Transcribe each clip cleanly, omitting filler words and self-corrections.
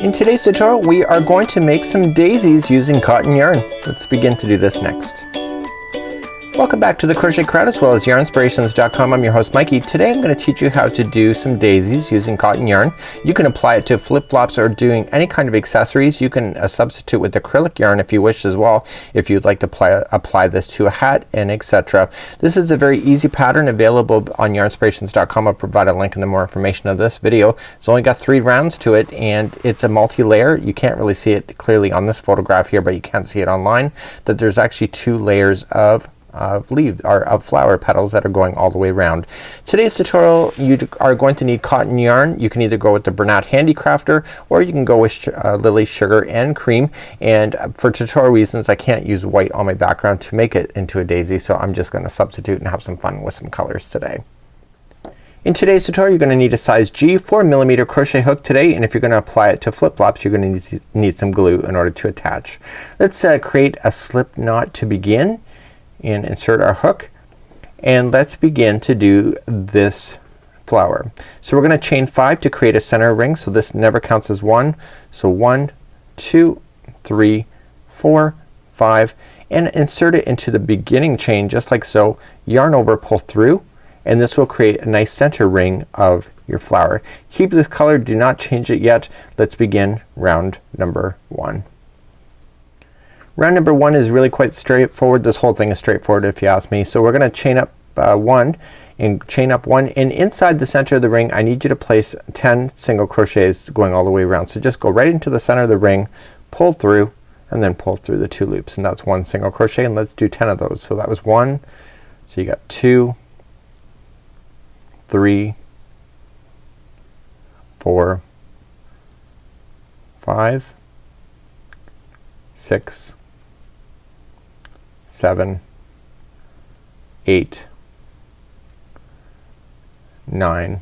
In today's tutorial, we are going to make some daisies using cotton yarn. Let's begin to do this next. Welcome back to the Crochet Crowd as well as yarnspirations.com. I'm your host Mikey. Today I'm going to teach you how to do some daisies using cotton yarn. You can apply it to flip-flops or doing any kind of accessories. You can substitute with acrylic yarn if you wish as well, if you'd like to apply this to a hat and etc. This is a very easy pattern available on yarnspirations.com. I'll provide a link in the more information of this video. It's only got 3 rounds to it and it's a multi-layer. You can't really see it clearly on this photograph here, but you can see it online that there's actually 2 layers of leaves or of flower petals that are going all the way around. Today's tutorial you are going to need cotton yarn. You can either go with the Bernat Handicrafter or you can go with Lily Sugar and Cream, and for tutorial reasons I can't use white on my background to make it into a daisy, so I'm just going to substitute and have some fun with some colors today. In today's tutorial you're going to need a size G 4mm crochet hook today, and if you're going to apply it to flip-flops you're going to need some glue in order to attach. Let's create a slip knot to begin and insert our hook, and let's begin to do this flower. So we're going to chain 5 to create a center ring, so this never counts as 1. So 1, 2, 3, 4, 5, and insert it into the beginning chain just like so. Yarn over, pull through, and this will create a nice center ring of your flower. Keep this color, do not change it yet. Let's begin round number 1. Round number 1 is really quite straightforward. This whole thing is straightforward if you ask me. So we're gonna chain up 1 and chain up 1, and inside the center of the ring I need you to place 10 single crochets going all the way around. So just go right into the center of the ring, pull through, and then pull through the 2 loops, and that's 1 single crochet, and let's do 10 of those. So that was 1, so you got 2, 3, 4, 5, 6, 7, 8, 9,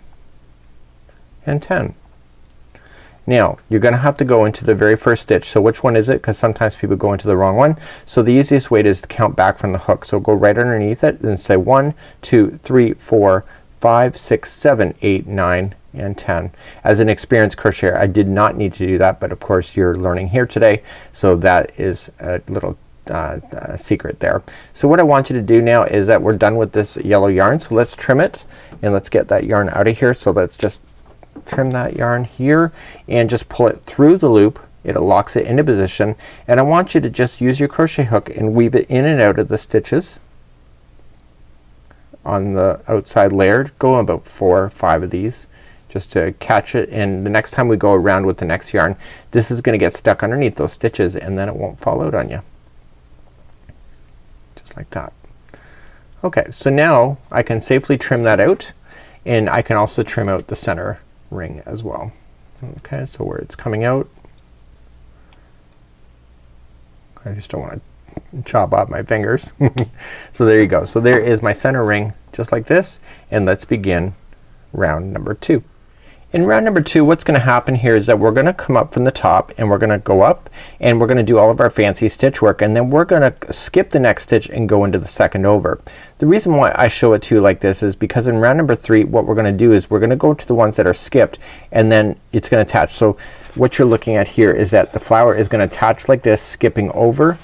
and 10. Now you're gonna have to go into the very first stitch. So which one is it? Because sometimes people go into the wrong one. So the easiest way is to count back from the hook. So go right underneath it and say 1, 2, 3, 4, 5, 6, 7, 8, 9, and 10. As an experienced crocheter I did not need to do that, but of course you're learning here today, so that is a little secret there. So what I want you to do now is that we're done with this yellow yarn, so let's trim it and let's get that yarn out of here. So let's just trim that yarn here and just pull it through the loop. It locks it into position, and I want you to just use your crochet hook and weave it in and out of the stitches on the outside layer. Go about 4 or 5 of these just to catch it, and the next time we go around with the next yarn this is gonna get stuck underneath those stitches and then it won't fall out on you. Just like that. Okay, so now I can safely trim that out, and I can also trim out the center ring as well. Okay, so where it's coming out, I just don't want to chop off my fingers. So there you go. So there is my center ring just like this, and let's begin round number 2. In round number 2 what's gonna happen here is that we're gonna come up from the top and we're gonna go up and we're gonna do all of our fancy stitch work, and then we're gonna skip the next stitch and go into the second over. The reason why I show it to you like this is because in round number 3 what we're gonna do is we're gonna go to the ones that are skipped and then it's gonna attach. So what you're looking at here is that the flower is gonna attach like this, skipping over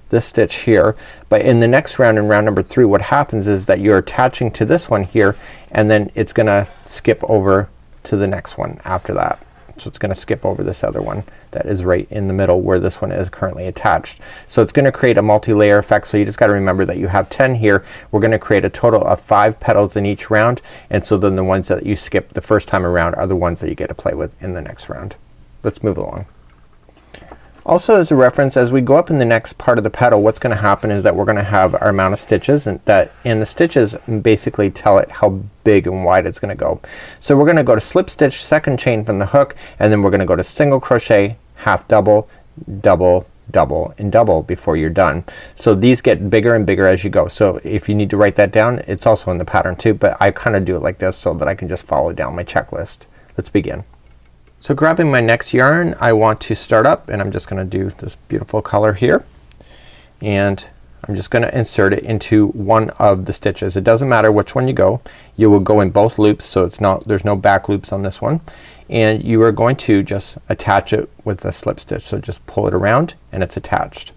this stitch here, but in the next round, in round number 3, what happens is that you're attaching to this one here and then it's gonna skip over to the next one after that. So it's gonna skip over this other one that is right in the middle where this one is currently attached. So it's gonna create a multi-layer effect, so you just gotta remember that you have 10 here. We're gonna create a total of 5 petals in each round, and so then the ones that you skip the first time around are the ones that you get to play with in the next round. Let's move along. Also as a reference, as we go up in the next part of the petal, what's gonna happen is that we're gonna have our amount of stitches, and the stitches basically tell it how big and wide it's gonna go. So we're gonna go to slip stitch, second chain from the hook, and then we're gonna go to single crochet, half double, double, double, and double before you're done. So these get bigger and bigger as you go. So if you need to write that down, it's also in the pattern too, but I kinda do it like this so that I can just follow down my checklist. Let's begin. So grabbing my next yarn I want to start up, and I'm just gonna do this beautiful color here, and I'm just gonna insert it into one of the stitches. It doesn't matter which one you go. You will go in both loops, so it's not, there's no back loops on this one. And you are going to just attach it with a slip stitch. So just pull it around and it's attached.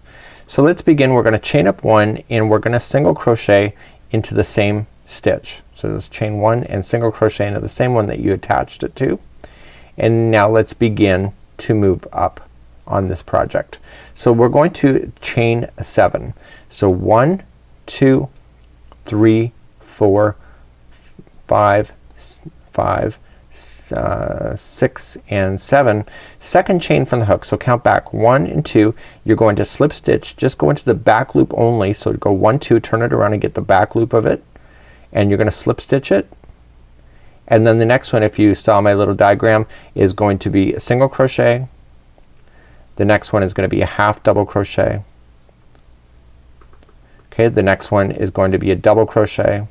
So let's begin. We're gonna chain up one and we're gonna single crochet into the same stitch. So just chain one and single crochet into the same one that you attached it to. And now let's begin to move up on this project. So we're going to chain 7. So 1, 2, 3, 4, 5, 6 and 7. Second chain from the hook. So count back 1 and 2. You're going to slip stitch. Just go into the back loop only. So go 1, 2, turn it around and get the back loop of it. And you're gonna slip stitch it. And then the next one, if you saw my little diagram, is going to be a single crochet. The next one is going to be a half double crochet. Okay, the next one is going to be a double crochet.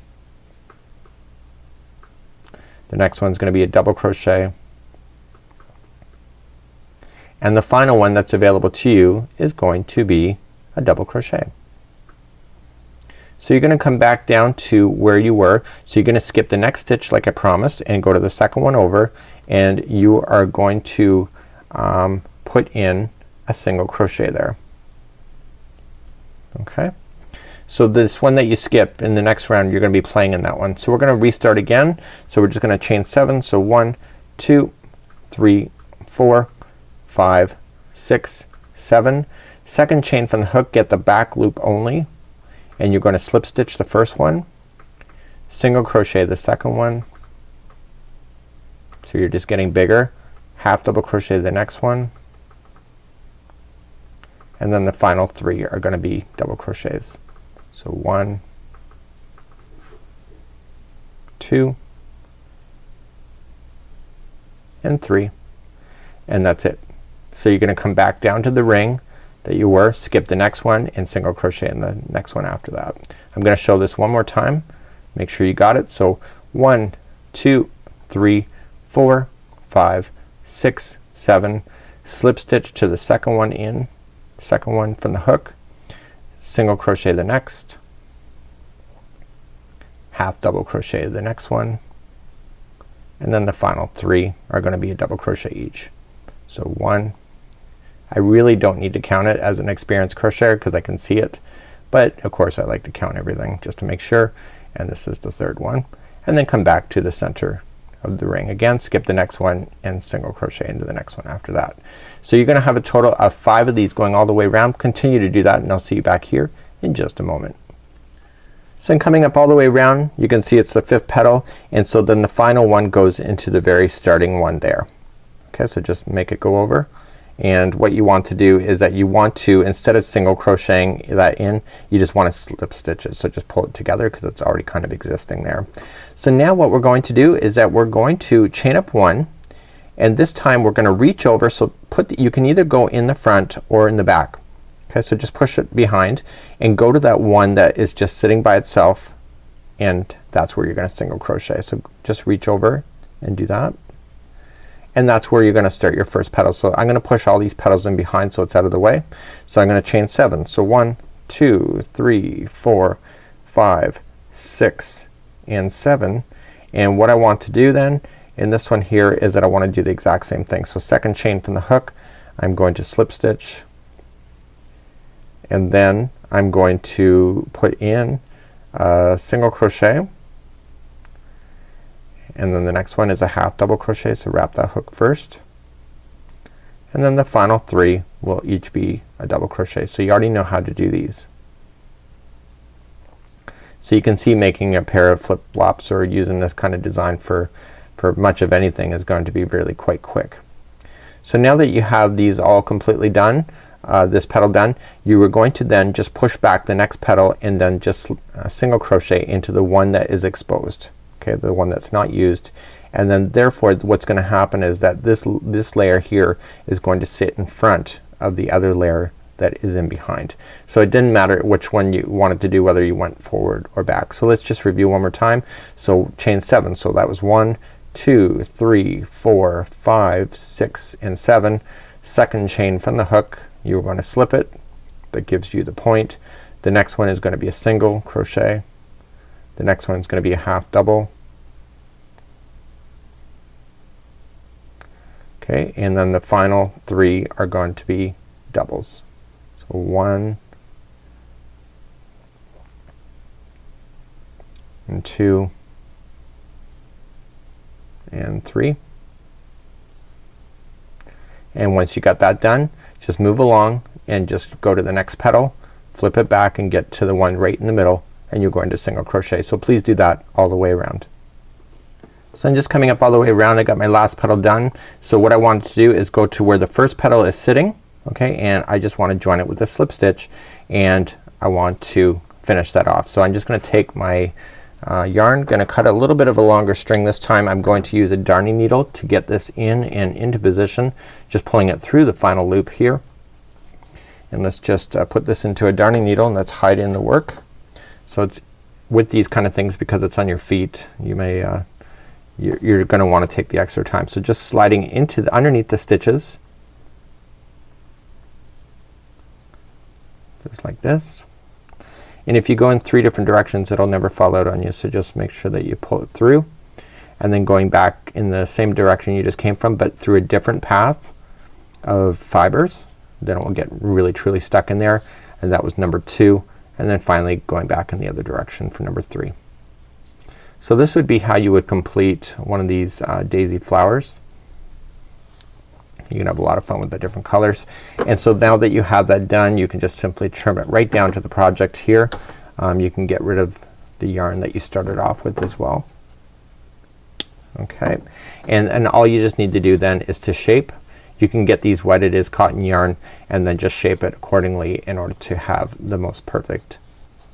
The next one is going to be a double crochet. And the final one that's available to you is going to be a double crochet. So you're gonna come back down to where you were. So you're gonna skip the next stitch like I promised and go to the second one over, and you are going to put in a single crochet there. Okay, so this one that you skip in the next round, you're gonna be playing in that one. So we're gonna restart again. So we're just gonna chain 7. So 1, 2, 3, 4, 5, 6, 7. Second chain from the hook, get the back loop only, and you're going to slip stitch the first one, single crochet the second one. So you're just getting bigger. Half double crochet the next one. And then the final 3 are going to be double crochets. So 1, 2 and 3, and that's it. So you're going to come back down to the ring that you were, skip the next one and single crochet in the next one after that. I'm gonna show this one more time. Make sure you got it. So 1, 2, 3, 4, 5, 6, 7. Slip stitch to the second one in, second one from the hook, single crochet the next, half double crochet the next one, and then the final 3 are gonna be a double crochet each. So 1, I really don't need to count it as an experienced crocheter because I can see it, but of course I like to count everything just to make sure. And this is the third one, and then come back to the center of the ring again, skip the next one and single crochet into the next one after that. So you're gonna have a total of 5 of these going all the way around. Continue to do that and I'll see you back here in just a moment. So in coming up all the way around, you can see it's the 5th petal, and so then the final one goes into the very starting one there. Okay, so just make it go over. And what you want to do is that you want to, instead of single crocheting that in, you just want to slip stitch it. So just pull it together because it's already kind of existing there. So now what we're going to do is that we're going to chain up 1, and this time we're gonna reach over. So you can either go in the front or in the back. Okay, so just push it behind and go to that one that is just sitting by itself, and that's where you're gonna single crochet. So just reach over and do that. And that's where you're gonna start your first petal. So I'm gonna push all these petals in behind so it's out of the way. So I'm gonna chain 7. So 1, 2, 3, 4, 5, 6 and 7. And what I want to do then in this one here is that I want to do the exact same thing. So second chain from the hook, I'm going to slip stitch, and then I'm going to put in a single crochet, and then the next one is a half double crochet. So wrap that hook first, and then the final 3 will each be a double crochet. So you already know how to do these. So you can see making a pair of flip flops or using this kind of design for much of anything is going to be really quite quick. So now that you have these all completely done, this petal done, you are going to then just push back the next petal and then just single crochet into the one that is exposed. Okay, the one that's not used, and then therefore what's gonna happen is that this layer here is going to sit in front of the other layer that is in behind. So it didn't matter which one you wanted to do, whether you went forward or back. So let's just review one more time. So chain 7. So that was 1, 2, 3, 4, 5, 6 and 7. Second chain from the hook, you're going to slip it. That gives you the point. The next one is going to be a single crochet. The next one is going to be a half double. Okay, and then the final 3 are going to be doubles. So 1 and 2 and 3. And once you got that done, just move along and just go to the next petal, flip it back and get to the one right in the middle, and you're going to single crochet. So please do that all the way around. So I'm just coming up all the way around. I got my last petal done. So what I wanted to do is go to where the first petal is sitting, okay, and I just want to join it with a slip stitch, and I want to finish that off. So I'm just gonna take my yarn, gonna cut a little bit of a longer string this time. I'm going to use a darning needle to get this in and into position, just pulling it through the final loop here. And let's just put this into a darning needle and let's hide in the work. So it's with these kind of things, because it's on your feet, you may you're gonna want to take the extra time. So just sliding into the underneath the stitches, just like this. And if you go in 3 different directions, it'll never fall out on you. So just make sure that you pull it through, and then going back in the same direction you just came from, but through a different path of fibers. Then it will get really truly stuck in there. And that was number 2. And then finally going back in the other direction for number 3. So this would be how you would complete one of these daisy flowers. You can have a lot of fun with the different colors. And so now that you have that done, you can just simply trim it right down to the project here. You can get rid of the yarn that you started off with as well. Okay, and all you just need to do then is to shape. You can get these what it is cotton yarn and then just shape it accordingly in order to have the most perfect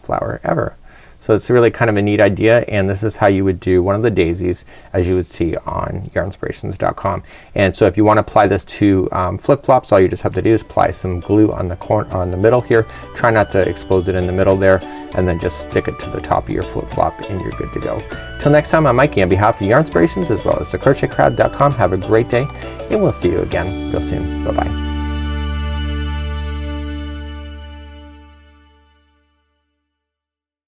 flower ever. So it's really kind of a neat idea, and this is how you would do one of the daisies as you would see on yarnspirations.com. And so if you want to apply this to flip-flops, all you just have to do is apply some glue on the corner, on the middle here. Try not to expose it in the middle there, and then just stick it to the top of your flip-flop and you're good to go. Till next time, I'm Mikey on behalf of Yarnspirations as well as the crochetcrowd.com. Have a great day, and we'll see you again real soon. Bye bye.